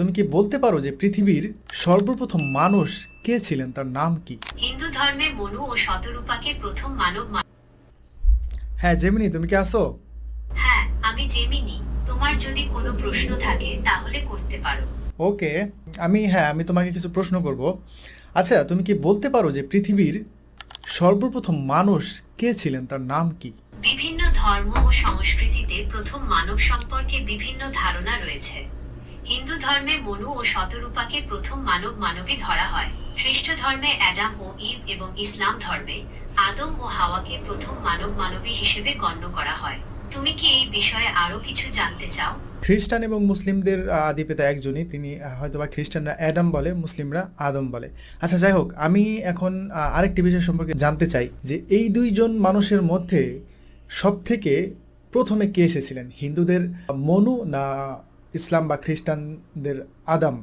তুমি কি বলতে পারো যে পৃথিবীর সর্বপ্রথম মানুষ কে ছিলেন, তার নাম কি? হিন্দু ধর্মে মনু ও শতরূপাকে প্রথম মানব হ্যাঁ জেমিনি, তুমি কি আসো? হ্যাঁ, আমি জেমিনি। তোমার যদি কোনো প্রশ্ন থাকে তাহলে করতে পারো। ওকে, আমি তোমাকে কিছু প্রশ্ন করব। আচ্ছা, তুমি কি বলতে পারো যে পৃথিবীর সর্বপ্রথম মানুষ কে ছিলেন, তার নাম কি? বিভিন্ন ধর্ম ও সংস্কৃতিতে প্রথম মানব সম্পর্কে বিভিন্ন ধারণা রয়েছে। হিন্দু ধর্মে মনু ও শতরূপাকে প্রথম মানবী ধরা হয়। খ্রিস্ট ধর্মে অ্যাডাম ও ইভ এবং ইসলাম ধর্মে আদম ও হাওয়াকে প্রথম মানবী হিসেবে গণ্য করা হয়। তুমি কি এই বিষয়ে আরো কিছু জানতে চাও? খ্রিস্টান এবং মুসলিমদের আদি পিতা একজনই, তিনি হয়তোবা খ্রিস্টানরা অ্যাডাম বলে, মুসলিমরা আদম বলে। আচ্ছা যাই হোক, আমি এখন আরেকটি বিষয় সম্পর্কে জানতে চাই যে এই দুইজন মানুষের মধ্যে সব থেকে প্রথমে কে এসেছিলেন, হিন্দুদের মনু না ইসলাম বা খ্রিস্টানদের আদম?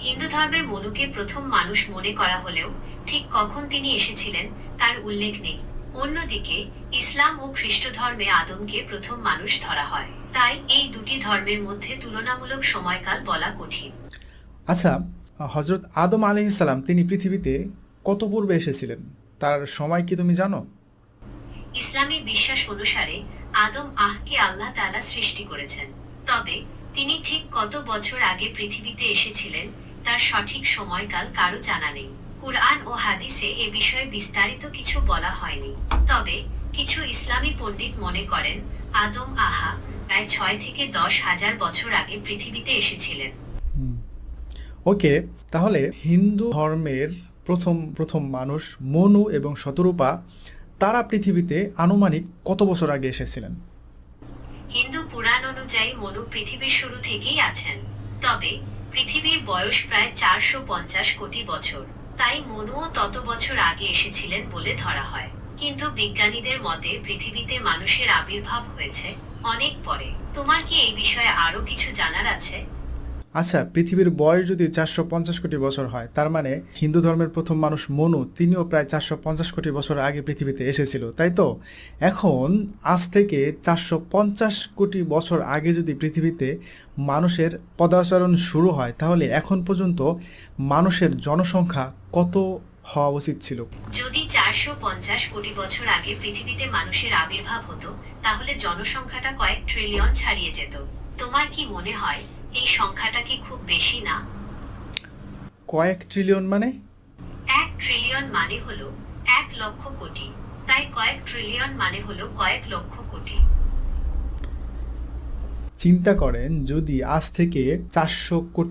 হিন্দু ধর্মে মনুকে প্রথম মানুষ মনে করা হলেও ঠিক কখন তিনি এসেছিলেন তার উল্লেখ নেই। অন্যদিকে ইসলাম ও খ্রিস্ট ধর্মে আদমকে প্রথম মানুষ ধরা হয়। তাই এই দুটি ধর্মের মধ্যে তুলনামূলক সময়কাল বলা কঠিন। আচ্ছা, হজরত আদম আলাইহিস সালাম তিনি পৃথিবীতে কত পূর্বে এসেছিলেন, তার সময় কি তুমি জানো? ইসলামী বিশ্বাস অনুসারে আদম আহকে আল্লাহ তাআলা সৃষ্টি করেছেন। তবে তিনি ঠিক কত বছর আগে পৃথিবীতে এসেছিলেন তার সঠিক সময়কাল কারো জানা নেই। কুরআন ও হাদিসে এ বিষয়ে বিস্তারিত কিছু বলা হয়নি। তবে কিছু ইসলামী পণ্ডিত মনে করেন আদম প্রায় 6 থেকে 10,000 বছর আগে পৃথিবীতে এসেছিলেন। ওকে, তাহলে হিন্দু ধর্মের প্রথম প্রথম মানুষ মনু এবং শতরূপা, তারা পৃথিবীতে আনুমানিক কত বছর আগে এসেছিলেন? হিন্দু পুরাণ অনুযায়ী মনু পৃথিবীর শুরু থেকেই আছেন। তবে পৃথিবীর বয়স প্রায় 450 কোটি বছর। তাই মনুও তত বছর আগে এসেছিলেন বলে ধরা হয়। কিন্তু বিজ্ঞানীদের মতে পৃথিবীতে মানুষের আবির্ভাব হয়েছে অনেক পরে। তোমার কি এই বিষয়ে আরো কিছু জানার আছে? আচ্ছা, পৃথিবীর বয়স যদি 450 কোটি বছর হয়, তার মানে হিন্দু ধর্মের প্রথম মানুষ মনু তিনিও প্রায় 450 কোটি বছর আগে পৃথিবীতে এসেছিল, তাই তো? এখন আজ থেকে 450 কোটি বছর আগে যদি পৃথিবীতে মানুষের পদাচরণ শুরু হয়, তাহলে এখন পর্যন্ত মানুষের জনসংখ্যা কত হওয়া উচিত ছিল? যদি 450 কোটি বছর আগে পৃথিবীতে মানুষের আবির্ভাব হতো তাহলে জনসংখ্যাটা কয়েক ট্রিলিয়ন ছাড়িয়ে যেত। তোমার কি মনে হয় এই সংখ্যাটা কি খুব বেশি না? কয়েক ট্রিলিয়ন মানে? 1 ট্রিলিয়ন মানে হলো 1 লক্ষ কোটি। তাই কয়েক ট্রিলিয়ন মানে হলো কয়েক লক্ষ কোটি। চিন্তা করেন, যদি আজ থেকে 400 কোটি